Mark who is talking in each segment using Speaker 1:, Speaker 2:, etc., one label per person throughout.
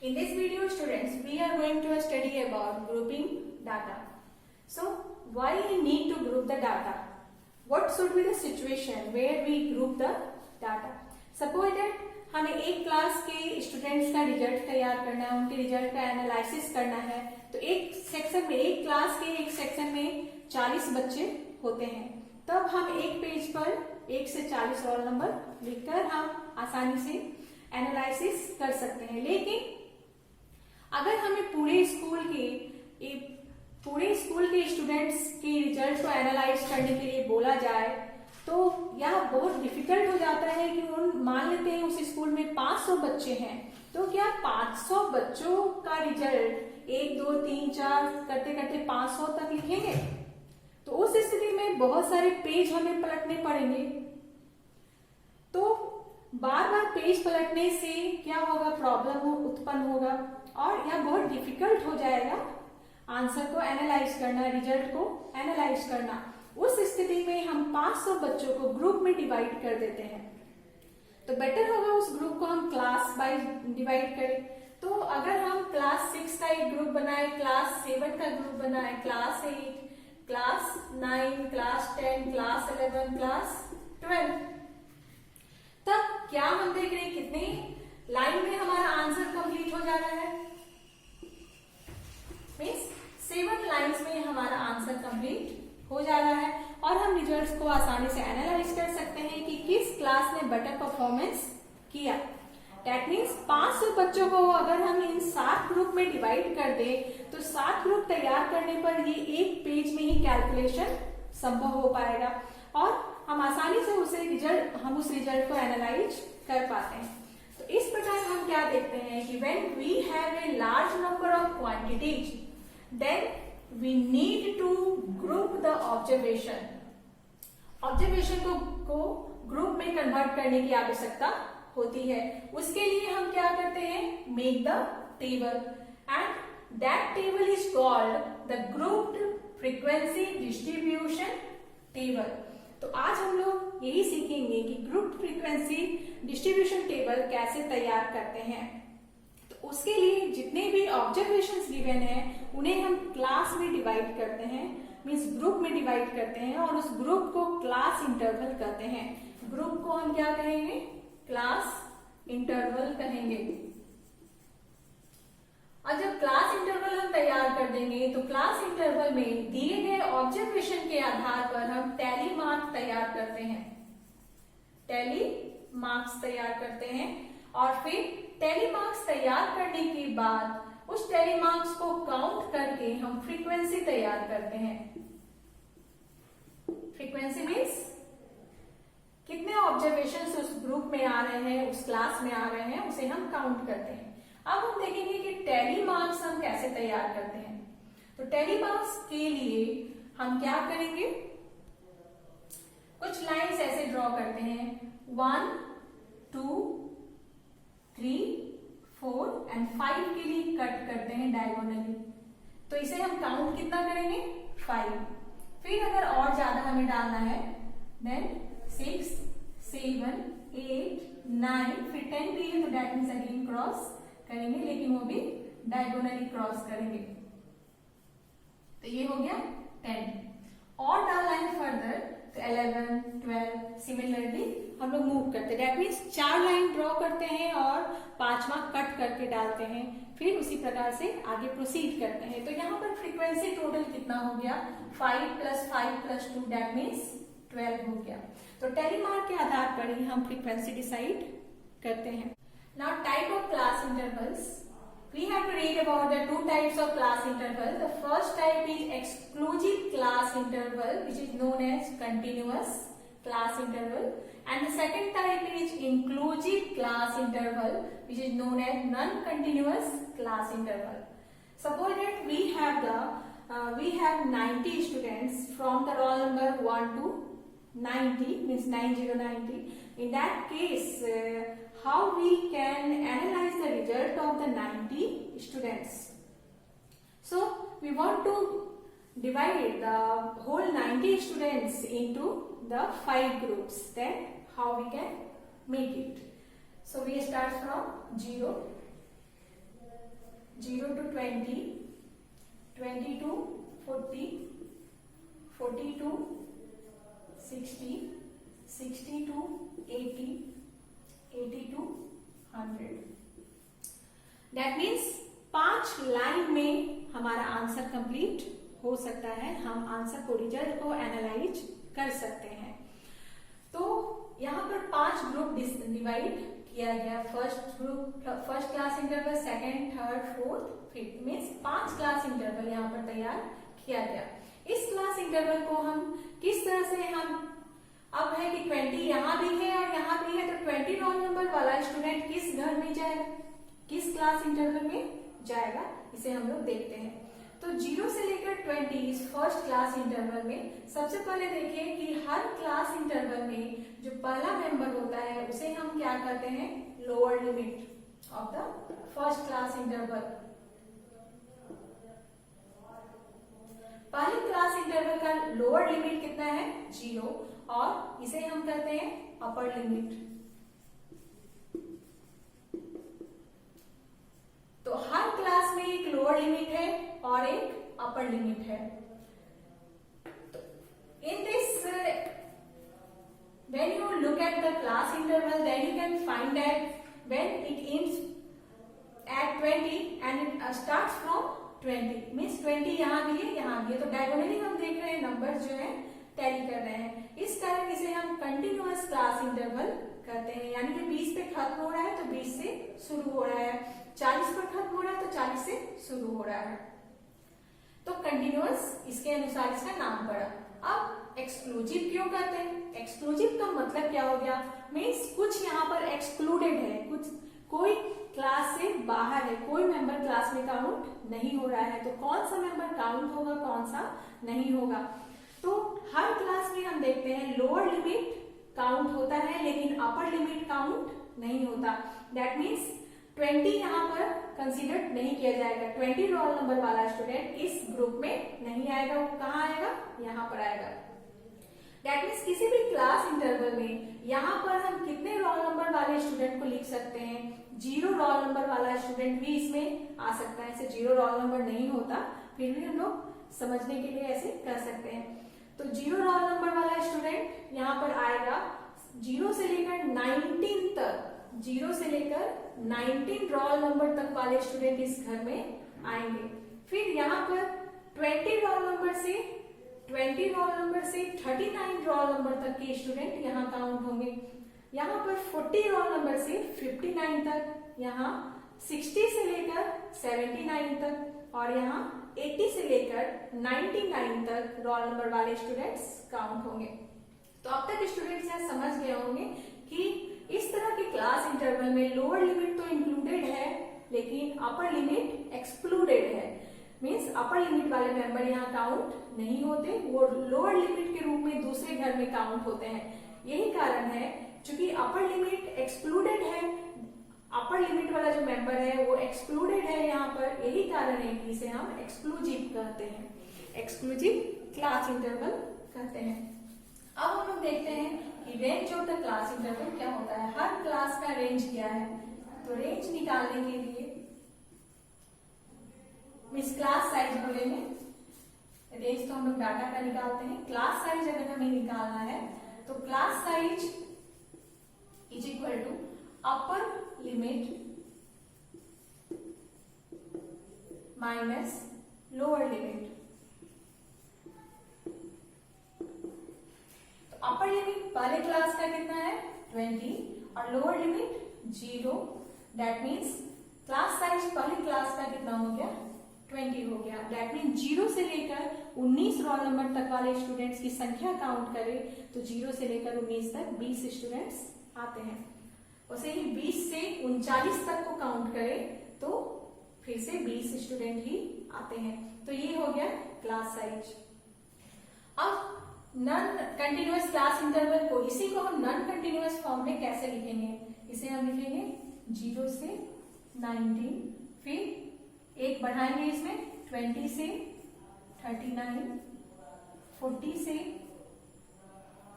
Speaker 1: In this video, students, we are going to study about grouping data. So, why we need to group the data? What should be the situation where we group the data? Suppose that हमें एक class के students का result तैयार करना है, उनके result का analysis करना है, तो एक सेक्शन में, एक क्लास के एक सेक्शन में 40 बच्चे होते हैं। तब हम एक पेज पर 1 से 40 रोल नंबर लिखकर हम आसानी से एनालिसिस कर सकते हैं। लेकिन अगर हमें पूरे स्कूल के स्टूडेंट्स के रिजल्ट को एनालाइज करने के लिए बोला जाए तो यह बहुत डिफिकल्ट हो जाता है कि मान लेते हैं उस स्कूल में 500 बच्चे हैं, तो क्या 500 बच्चों का रिजल्ट 1 2 3 4 करते करते 500 तक लिखेंगे? तो उस स्थिति में बहुत सारे पेज हमें पलटने पड़ेंगे। तो बार बार पेज पलटने से क्या होगा, प्रॉब्लम उत्पन्न होगा और यह बहुत डिफिकल्ट हो जाएगा आंसर को एनालाइज करना, रिजल्ट को एनालाइज करना। उस स्थिति में हम 500 बच्चों को ग्रुप में डिवाइड कर देते हैं। तो बेटर होगा उस ग्रुप को हम क्लास वाइज डिवाइड करें। तो अगर हम क्लास 6 का एक ग्रुप बनाए, क्लास 7 का ग्रुप बनाए, class 8, class 9, class 10, class 11, class 12, तब क्या हम देख रहे हैं कितने लाइन में हमारा आंसर कंप्लीट हो जा रहा है? मीन्स 7 लाइन्स में हमारा आंसर कंप्लीट हो जा रहा है और हम रिजल्ट्स को आसानी से एनालाइज कर सकते हैं कि किस क्लास ने बेटर परफॉर्मेंस किया। दैट मीन्स 500 बच्चों को अगर हम इन 7 ग्रुप में डिवाइड कर दें तो 7 ग्रुप तैयार करने पर ये एक पेज में ही कैलकुलेशन संभव हो पाएगा और हम आसानी से उस रिजल्ट को एनालाइज कर पाते हैं। तो इस प्रकार हम क्या देखते हैं कि when we have a large number of quantities then we need to group the observation को ग्रुप में कन्वर्ट करने की आवश्यकता होती है। उसके लिए हम क्या करते हैं, make the table and that table is called the grouped frequency distribution table. तो आज हम लोग यही सीखेंगे कि ग्रुप्ड फ्रीक्वेंसी डिस्ट्रीब्यूशन टेबल कैसे तैयार करते हैं। उसके लिए जितने भी ऑब्जर्वेशंस गिवन है उन्हें हम क्लास में डिवाइड करते हैं, मींस ग्रुप में डिवाइड करते हैं और उस ग्रुप को क्लास इंटरवल कहते हैं। ग्रुप को हम क्या कहेंगे, क्लास इंटरवल कहेंगे। और जब क्लास इंटरवल हम तैयार कर देंगे तो क्लास इंटरवल में दिए गए ऑब्जर्वेशन के आधार पर हम टैली मार्क्स तैयार करते हैं, टैली मार्क्स तैयार करते हैं और फिर टैली मार्क्स तैयार करने के बाद उस टैली मार्क्स को काउंट करके हम फ्रीक्वेंसी तैयार करते हैं। फ्रीक्वेंसी मीन्स कितने ऑब्जर्वेशंस उस ग्रुप में आ रहे हैं, उस क्लास में आ रहे हैं, उसे हम काउंट करते हैं। अब हम देखेंगे कि टैली मार्क्स हम कैसे तैयार करते हैं। तो टैली मार्क्स के लिए हम क्या करेंगे, कुछ लाइंस ऐसे ड्रॉ करते हैं, 1 2 3 4 एंड 5 के लिए कट करते हैं डायगोनली। तो इसे हम काउंट कितना करेंगे, 5। फिर अगर और ज्यादा हमें डालना है देन 6 7 8 9, फिर 10 भी है तो दैट मीन्स अगेन क्रॉस करेंगे, लेकिन वो भी डायगोनली क्रॉस करेंगे। तो ये हो गया 10। और डालना है फर्दर तो 11 12 सिमिलरली हम लोग मूव करते हैं। दैट मीन्स 4 लाइन ड्रॉ करते हैं और 5वां कट करके डालते हैं, फिर उसी प्रकार से आगे प्रोसीड करते हैं। तो यहाँ पर फ्रीक्वेंसी टोटल कितना हो गया, 5 + 5 + 2 दैट मीन्स 12 हो गया। तो टैली मार्क के आधार पर ही हम फ्रीक्वेंसी डिसाइड करते हैं। Now type of class intervals, we have to read about the 2 types of class interval. The first type is exclusive class interval, which is known as continuous class interval, and the second type is inclusive class interval, which is known as non-continuous class interval. Suppose that we have 90 students from the roll number 1 to 90, means 90. In that case, how we can analyze the result of the 90 students? So we want to divide the whole 90 students into the 5 groups. Then how we can make it? So we start from 0. 0 to 20, 20 to 40, 40 to 60, 60 to 80, 80 to 100. That means 5 line में हमारा answer complete हो सकता है। हम answer को, result को analyse कर सकते हैं। तो यहाँ पर 5 ग्रुप डिवाइड किया गया। First class interval, second, third, fourth, fifth, means 5 class interval यहाँ पर तैयार किया गया। इस क्लास इंटरवल को हम किस तरह से, हम अब है कि 20 यहाँ भी है और यहाँ भी है, तो 20 रोल नंबर वाला स्टूडेंट किस घर में जाएगा, किस क्लास इंटरवल में जाएगा, इसे हम लोग देखते हैं। तो 0 से लेकर 20 इस फर्स्ट क्लास इंटरवल में सबसे पहले देखिए कि हर क्लास इंटरवल में जो पहला मेंबर होता है उसे हम क्या करते हैं, lower limit of the first class interval. पहले क्लास इंटरवल का लोअर लिमिट कितना है, 0, और इसे हम कहते हैं अपर लिमिट। तो हर क्लास में एक लोअर लिमिट है और एक अपर लिमिट है। तो in this, when you look at the class interval, then you can find that when it ends at 20 and it starts from 20, means 20 यहाँ भी है, यहाँ भी है। तो डायगोनली हम देख रहे हैं नंबर जो है टैली कर रहे हैं। इस कारण इसे हम कंटिन्यूअस क्लास इंटरवल कहते हैं। यानी कि 20 पे खत्म हो रहा है तो 20 से शुरू हो रहा है, 40 पर खत्म हो रहा है तो 40 से शुरू हो रहा है। तो कंटिन्यूअस इसके अनुसार इसका नाम पड़ा। अब एक्सक्लूसिव क्यों कहते हैं? एक्सक्लूसिव का मतलब क्या हो गया, मीन्स कुछ यहाँ पर एक्सक्लूडेड है, कुछ कोई क्लास से बाहर है, कोई मेंबर क्लास में काउंट नहीं हो रहा है। तो कौन सा मेंबर काउंट होगा, कौन सा नहीं होगा। तो हर क्लास में हम देखते हैं लोअर लिमिट काउंट होता है लेकिन अपर लिमिट काउंट नहीं होता। दैट मीन्स 20 यहाँ पर कंसीडर नहीं किया जाएगा। 20 रोल नंबर वाला स्टूडेंट इस ग्रुप में नहीं आएगा। वो कहाँ आएगा, यहाँ पर आएगा। दैट मीन्स किसी भी क्लास इंटरवल में यहाँ पर हम कितने रोल नंबर वाले स्टूडेंट को लिख सकते हैं, 0 रोल नंबर वाला स्टूडेंट भी इसमें आ सकता है। ऐसे 0 रोल नंबर नहीं होता, फिर भी हम लोग समझने के लिए ऐसे कर सकते हैं। तो 0 रोल नंबर वाला स्टूडेंट यहाँ पर आएगा 0 से लेकर 19 तक, 0 से लेकर 19 रोल नंबर तक वाले स्टूडेंट इस घर में आएंगे। फिर यहाँ पर 20 रोल नंबर से 39 रोल नंबर तक के स्टूडेंट यहाँ काउंट होंगे। यहाँ पर 40 रोल नंबर से 59 तक, यहाँ 60 से लेकर 79 तक और यहाँ 80 से लेकर 99 तक रोल नंबर वाले स्टूडेंट्स काउंट होंगे। तो अब तक स्टूडेंट्स यहाँ समझ गए होंगे कि इस तरह के क्लास इंटरवल में लोअर लिमिट तो इंक्लूडेड है लेकिन अपर लिमिट एक्सक्लूडेड है। मीन्स अपर लिमिट वाले मेंबर यहाँ काउंट नहीं होते, वो लोअर लिमिट के रूप में दूसरे घर में काउंट होते हैं। यही कारण है, चूंकि अपर लिमिट एक्सक्लूडेड है, अपर लिमिट वाला जो मेंबर है वो एक्सक्लूडेड है यहाँ पर, यही कारण है कि इसे हम एक्सक्लूसिव कहते हैं, एक्सक्लूसिव क्लास इंटरवल कहते हैं। अब हम लोग देखते हैं कि range of the class interval क्या होता है, हर क्लास का रेंज क्या है। तो रेंज निकालने के लिए मिस क्लास साइज बोलेंगे, रेंज तो हम लोग डाटा का निकालते हैं। क्लास साइज अगर हमें निकालना है तो class size is equal to upper limit minus lower limit. तो अपर लिमिट पहले क्लास का कितना है 20 और lower limit 0। That means class size पहले क्लास का कितना हो गया 20 हो गया। दैट मीन 0 से लेकर 19 रोल नंबर तक वाले स्टूडेंट्स की संख्या काउंट करें तो 0 से लेकर 19 तक 20 स्टूडेंट्स आते हैं। वैसे ही 20 से 39 तक को काउंट करें तो फिर से 20 स्टूडेंट ही आते हैं। तो ये हो गया क्लास साइज। अब नॉन कंटिन्यूअस क्लास इंटरवल को, इसी को हम नॉन कंटिन्यूअस फॉर्म में कैसे लिखेंगे, इसे हम लिखेंगे 0 से 19, फिर एक बढ़ाएंगे इसमें 20 से 39, 40 से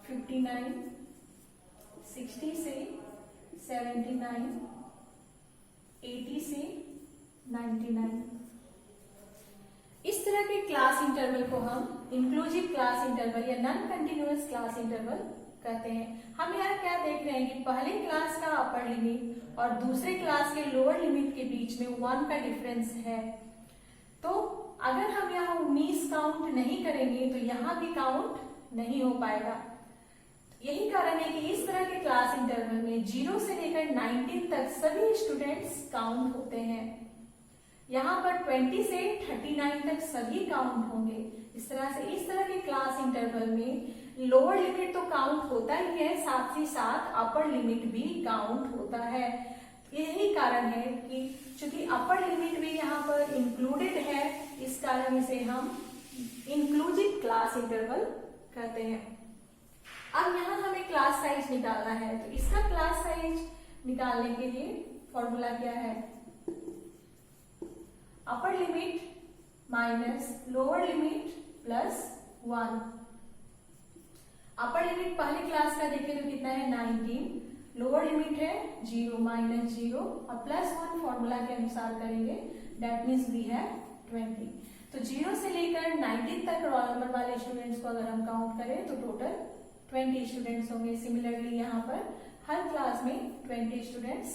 Speaker 1: 59, 60 से 79, 80 से 99। इस तरह के क्लास इंटरवल को हम इंक्लूसिव क्लास इंटरवल या नॉन कंटिन्यूअस क्लास इंटरवल कहते हैं। हम यहाँ क्या देख रहे हैं कि पहले क्लास का अपर लिमिट और दूसरे क्लास के लोअर लिमिट के बीच में 1 का डिफरेंस है। तो अगर हम यहाँ 19 काउंट नहीं करेंगे तो यहाँ भी काउंट नहीं हो पाएगा। यही कारण है कि इस तरह के क्लास इंटरवल में 0 से लेकर 19 तक सभी स्टूडेंट्स काउंट होते हैं। यहाँ पर 20 से 39 तक सभी काउंट होंगे। इस तरह के क्लास इंटरवल में लोअर लिमिट तो काउंट होता ही है, साथ ही साथ अपर लिमिट भी काउंट होता है। यही कारण है कि चूंकि अपर लिमिट भी यहाँ पर इंक्लूडेड है, इस कारण इसे हम इंक्लूसिव क्लास इंटरवल कहते हैं। अब यहाँ हमें क्लास साइज निकालना है, तो इसका क्लास साइज निकालने के लिए फॉर्मूला क्या है? अपर limit minus lower limit plus 1। Upper limit पहले क्लास का देखें तो कितना है 19, लोअर लिमिट है 0 माइनस 0 और प्लस 1 फॉर्मूला के अनुसार करेंगे, दैट मीन्स वी हैव 20। तो 0 से लेकर 19 तक रोल नंबर वाले स्टूडेंट्स को अगर हम काउंट करें तो टोटल 20 स्टूडेंट्स होंगे। सिमिलरली यहाँ पर हर क्लास में 20 स्टूडेंट्स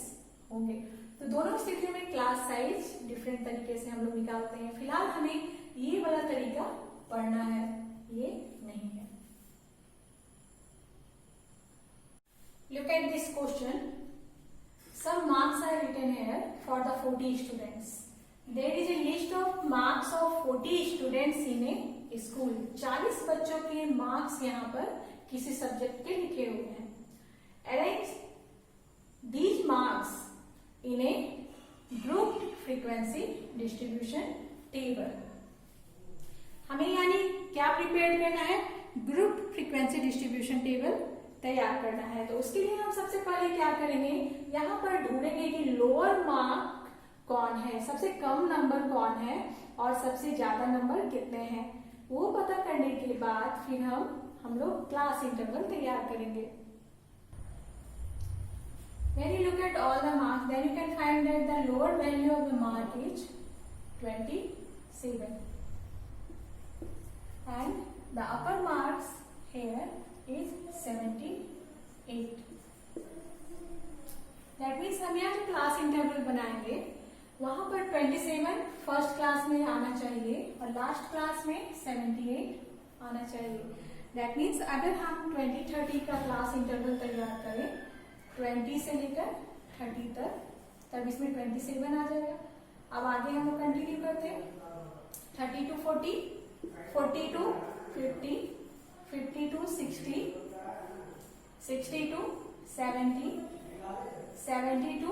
Speaker 1: होंगे। तो दोनों स्थितियों में क्लास साइज डिफरेंट तरीके से हम लोग निकालते हैं। फिलहाल हमें ये वाला तरीका पढ़ना है, ये नहीं है। Look at this question. Some marks are written here for the 40 students. There is a list of marks of 40 students in a school. 40 बच्चों के मार्क्स यहाँ पर किसी सब्जेक्ट के लिखे हुए हैं। Arrange these marks in a grouped frequency distribution table. हमें यानी क्या प्रिपेयर करना है? ग्रुप फ्रीक्वेंसी डिस्ट्रीब्यूशन टेबल तैयार करना है। तो उसके लिए हम सबसे पहले क्या करेंगे, यहाँ पर ढूंढेंगे कि लोअर मार्क कौन है, सबसे कम नंबर कौन है और सबसे ज्यादा नंबर कितने हैं। वो पता करने के बाद फिर हम लोग क्लास इंटरवल तैयार करेंगे। When you look at all the marks, then you can find that the lower value of the mark is 27, and the upper marks here is 78. That means हम यहाँ जो क्लास इंटरवल बनाएंगे वहां पर 27 first class में आना चाहिए और लास्ट क्लास में 78 आना चाहिए। That means अगर हम 20-30 का क्लास इंटरवल तैयार करें 20 से लेकर 30 तक, तब इसमें 27 आ जाएगा। अब आगे हम लोग कंटिन्यू करते हैं 30 to 40, 40 to 50, 50 to 60, 60 to 70, 70 to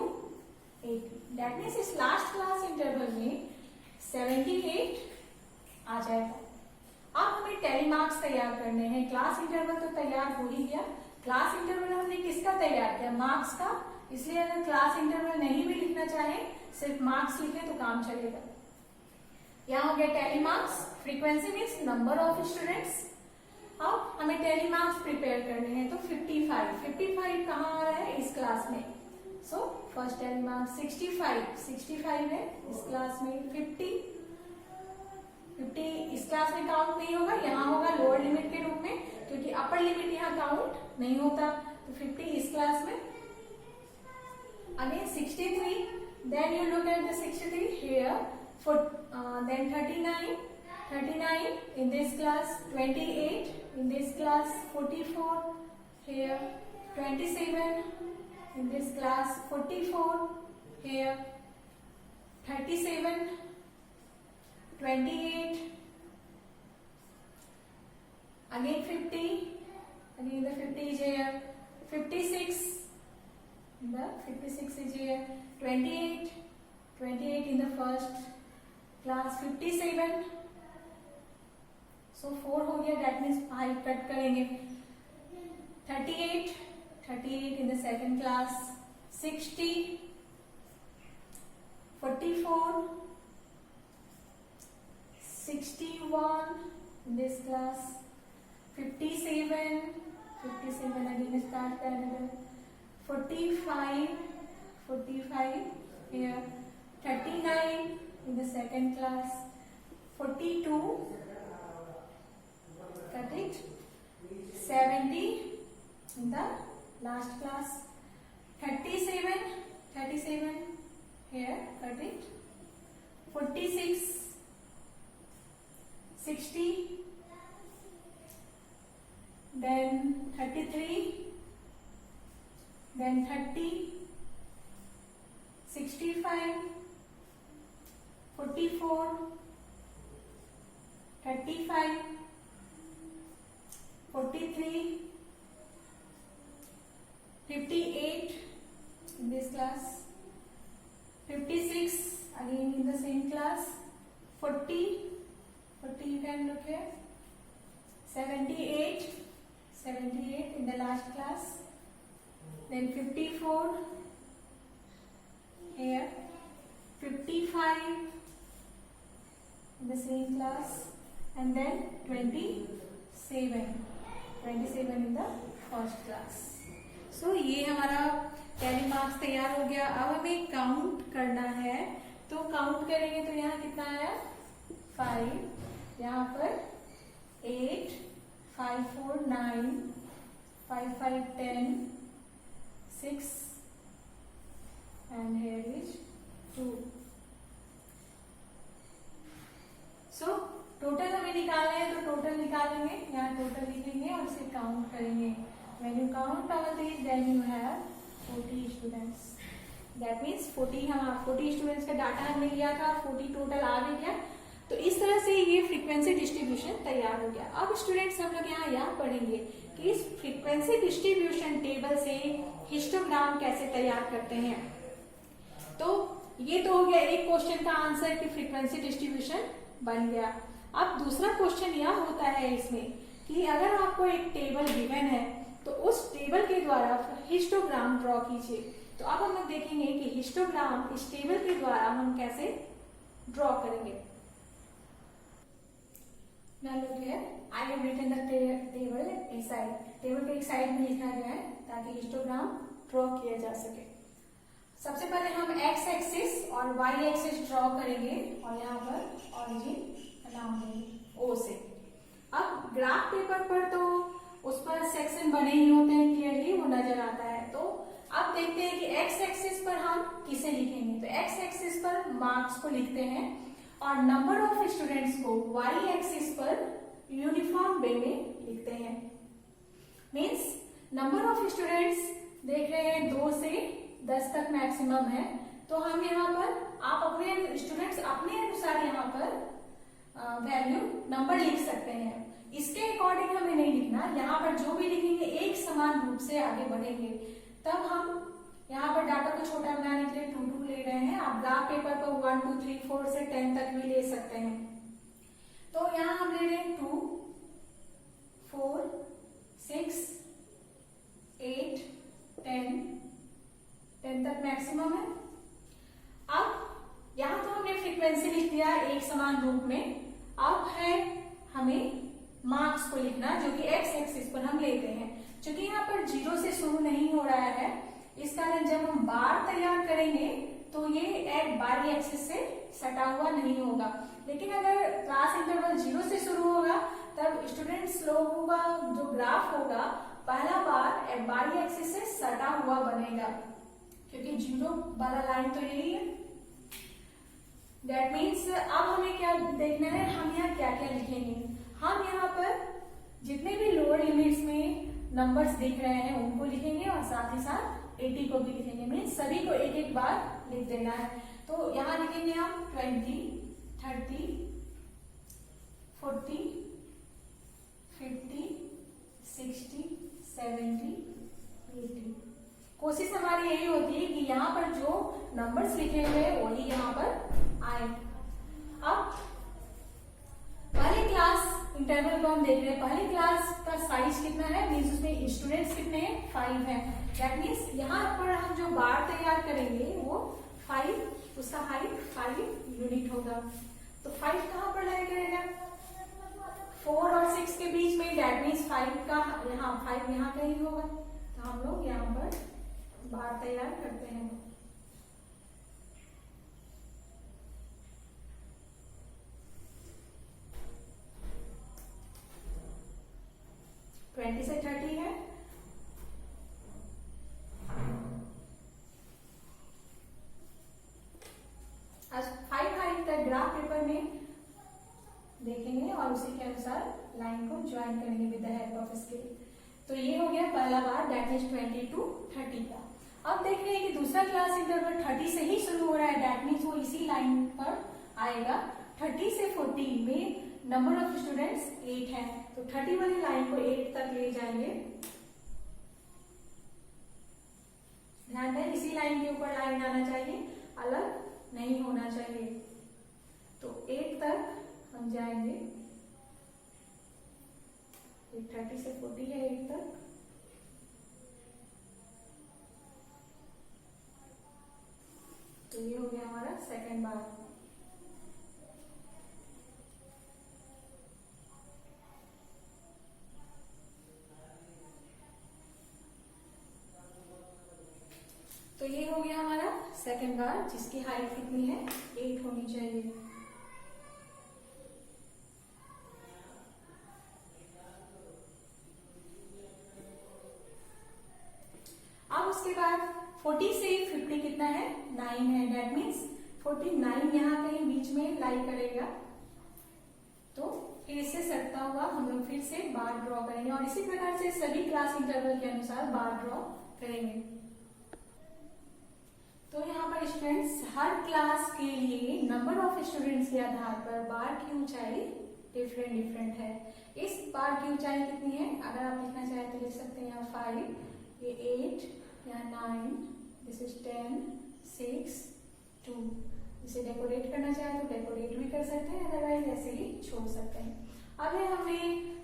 Speaker 1: 80। That means इस लास्ट क्लास इंटरवल में 78 आ जाएगा। अब हमें टेली मार्क्स तैयार करने हैं। क्लास इंटरवल तो तैयार हो ही गया। क्लास इंटरवल हमने किसका तैयार किया? मार्क्स का। इसलिए अगर क्लास इंटरवल नहीं भी लिखना चाहे, सिर्फ मार्क्स लिखे तो काम चलेगा। यहाँ हो गया tally marks. Frequency means number of students. अब हमें टेली मार्क्स प्रिपेयर करने हैं, तो 55 कहाँ आ रहा है? इस क्लास में। सो फर्स्ट टेली मार्क्स 65 है इस क्लास में। 50 इस क्लास में काउंट नहीं होगा, यहाँ होगा लोअर लिमिट के रूप में, क्योंकि अपर लिमिट यहाँ काउंट नहीं होता। तो 50 इस क्लास में। Again 63, then you look at the 63 here, then 39 in this class, 28 in this class, 44 here, 27 in this class, 44 here, 37, 28, again 50, again the 50 is here, 56, the 56 is here, 28 in the first class, 57, so 4 हो गया, that means 5 cut करेंगे। 38 in the second class, 60, 44, 61 in this class, 57 again start another, 45 here, 39 in the second class, 42, cut it, 70 in the last class, 37 here, cut it, 46, 60, then 33, then 30, 65, 44, 35, 43, 58 in this class, 56 again in the same class, 40 you can look here, 78 in the last class, then 54 here, 55 in the same class, and then 27 in the first class. So ये हमारा tally marks तैयार हो गया। अब हमें count करना है, तो काउंट करेंगे तो यहाँ कितना आया 5, यहाँ पर 8, 5 4 9, 5 5 10, 6 and here is 2. So total हमें निकालना है, तो टोटल निकालेंगे, यहाँ टोटल लिखेंगे और इसे काउंट करेंगे। When you count all these, then you have 40 students. That means 40 students का डाटा हमने लिया था, 40 टोटल आ भी गया। तो इस तरह से ये फ्रीक्वेंसी डिस्ट्रीब्यूशन तैयार हो गया। अब स्टूडेंट्स हम लोग यहाँ पढ़ेंगे कि इस फ्रीक्वेंसी डिस्ट्रीब्यूशन टेबल से हिस्टोग्राम कैसे तैयार करते हैं। तो ये तो हो गया एक क्वेश्चन का आंसर कि फ्रीक्वेंसी डिस्ट्रीब्यूशन बन गया। अब दूसरा क्वेश्चन यह होता है इसमें कि अगर आपको एक टेबल गिवन है तो उस टेबल के द्वारा हिस्टोग्राम ड्रॉ कीजिए। तो अब हम लोग देखेंगे कि हिस्टोग्राम इस टेबल के द्वारा हम कैसे ड्रॉ करेंगे। Now look here, I have written the table a side. Table के एक साइड में लिखा गया है ताकि हिस्टोग्राम ड्रॉ किया जा सके। सबसे पहले हम x एक्सिस और y एक्सिस ड्रॉ करेंगे और यहाँ पर ऑरिजिन नाम देंगे O से। अब ग्राफ पेपर पर तो उस पर सेक्शन बने ही होते हैं, क्लियरली वो नजर आता है। तो अब देखते हैं कि x एक्सिस पर हम किसे लिखेंगे। तो x एक्सिस पर मार्क्स को लिखते हैं और नंबर ऑफ स्टूडेंट्स को y एक्सिस पर यूनिफॉर्म वे में लिखते हैं। मींस नंबर ऑफ स्टूडेंट्स देख रहे हैं 2 से 10 तक मैक्सिमम है, तो हम यहाँ पर आप अपने स्टूडेंट्स अपने अनुसार यहाँ पर वैल्यू नंबर लिख सकते हैं। इसके अकॉर्डिंग हमें नहीं लिखना, यहाँ पर जो भी लिखेंगे एक समान रूप से आगे बढ़ेंगे। तब हम यहाँ पर डाटा को छोटा बनाने के लिए 2 2 ले रहे हैं। आप ग्राफ पेपर पर 1 2 3 4 से 10 तक भी ले सकते हैं। तो यहाँ हम ले रहे हैं 2 4 6 8 10 तक मैक्सिमम है। अब यहाँ तो हमने फ्रीक्वेंसी लिख दिया एक समान रूप में। अब है हमें मार्क्स को लिखना जो कि x एक्सिस पर हम लेते हैं। क्योंकि यहाँ पर 0 से शुरू नहीं हो रहा है, इस कारण जब हम बार तैयार करेंगे तो ये बाई एक्सिस से सटा हुआ नहीं होगा। लेकिन अगर क्लास इंटरवल 0 से शुरू होगा तब स्टूडेंट्स लोगों का जो ग्राफ होगा पहला बार बाई एक्सिस से सटा हुआ बनेगा, क्योंकि 0 वाला लाइन तो यही है। दैट मीन्स अब हमें क्या देखना है, हम यहाँ क्या क्या लिखेंगे। हम यहाँ पर जितने भी लोअर लिमिट्स में नंबर्स दिख रहे हैं उनको लिखेंगे और साथ ही साथ 80 को भी लिखेंगे। मीन्स सभी को एक एक बार लिख देना है। तो यहाँ लिखेंगे हम 20 30 40 50 60 70 80। कोशिश हमारी यही होती है कि यहाँ पर जो नंबर्स लिखे हुए हैं वही यहाँ पर आए। अब पहले क्लास इंटरवल को हम देख रहे हैं। पहली क्लास का साइज कितना है, मीन्स उसमें स्टूडेंट्स कितने हैं 5 हैं। दैट मीन्स यहाँ पर हम जो बार तैयार करेंगे वो 5, उसका हाइट 5 यूनिट होगा। तो 5 कहाँ पर लाया करेगा 4 और 6 के बीच में। दैट मीन्स 5 का यहाँ 5 यहाँ कहीं होगा। तो हम लोग यहाँ पर बार तैयार करते हैं। उसी के अनुसार लाइन को ज्वाइन करेंगे with the help of scale. तो ये हो गया पहला बार, दैट इज 20 to 30 का। अब देख रहे हैं कि दूसरा क्लास इंटरवल 30 से ही शुरू हो रहा है, दैट मीन्स वो इसी लाइन पर आएगा। 30 से 40 में नंबर ऑफ स्टूडेंट्स 8 है, तो 30 वाली लाइन को 8 तक ले जाएंगे। ध्यान दें, इसी लाइन के ऊपर लाइन आना चाहिए, अलग नहीं होना चाहिए। तो 8 तक हम जाएंगे, 30 से 40 है 8 तक। तो ये हो गया हमारा सेकेंड बार। तो ये हो गया हमारा सेकेंड बार, जिसकी हाइट कितनी है, 8 होनी चाहिए। अब उसके बाद 40 से 50 कितना है, 9 है, दैट मीन्स 49 यहाँ कहीं बीच में लाई करेगा। तो फिर इससे सटता हुआ हम लोग फिर से बार ड्रॉ करेंगे और इसी प्रकार से सभी क्लास इंटरवल के अनुसार बार ड्रॉ करेंगे। तो यहाँ पर स्टूडेंट्स हर क्लास के लिए नंबर ऑफ स्टूडेंट्स के आधार पर बार की ऊंचाई डिफरेंट है। इस बार की ऊंचाई कितनी है, अगर आप लिखना चाहें तो लिख सकते हैं यहाँ 5, ये 8, यहाँ 9, दिस इज 10, 6, 2। इसे डेकोरेट करना चाहे तो डेकोरेट भी कर सकते हैं, अदरवाइज ऐसे ही छोड़ सकते हैं। अब है हमने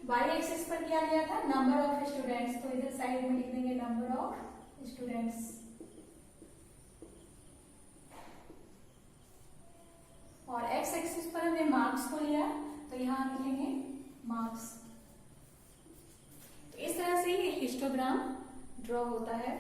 Speaker 1: वाई एक्सिस पर क्या लिया था, नंबर ऑफ स्टूडेंट्स, तो इधर साइड में लिख देंगे नंबर ऑफ स्टूडेंट्स। और एक्स एक्सिस पर हमने मार्क्स को लिया, तो यहाँ लिखेंगे मार्क्स। तो इस तरह से ये हिस्टोग्राम ड्रॉ होता है।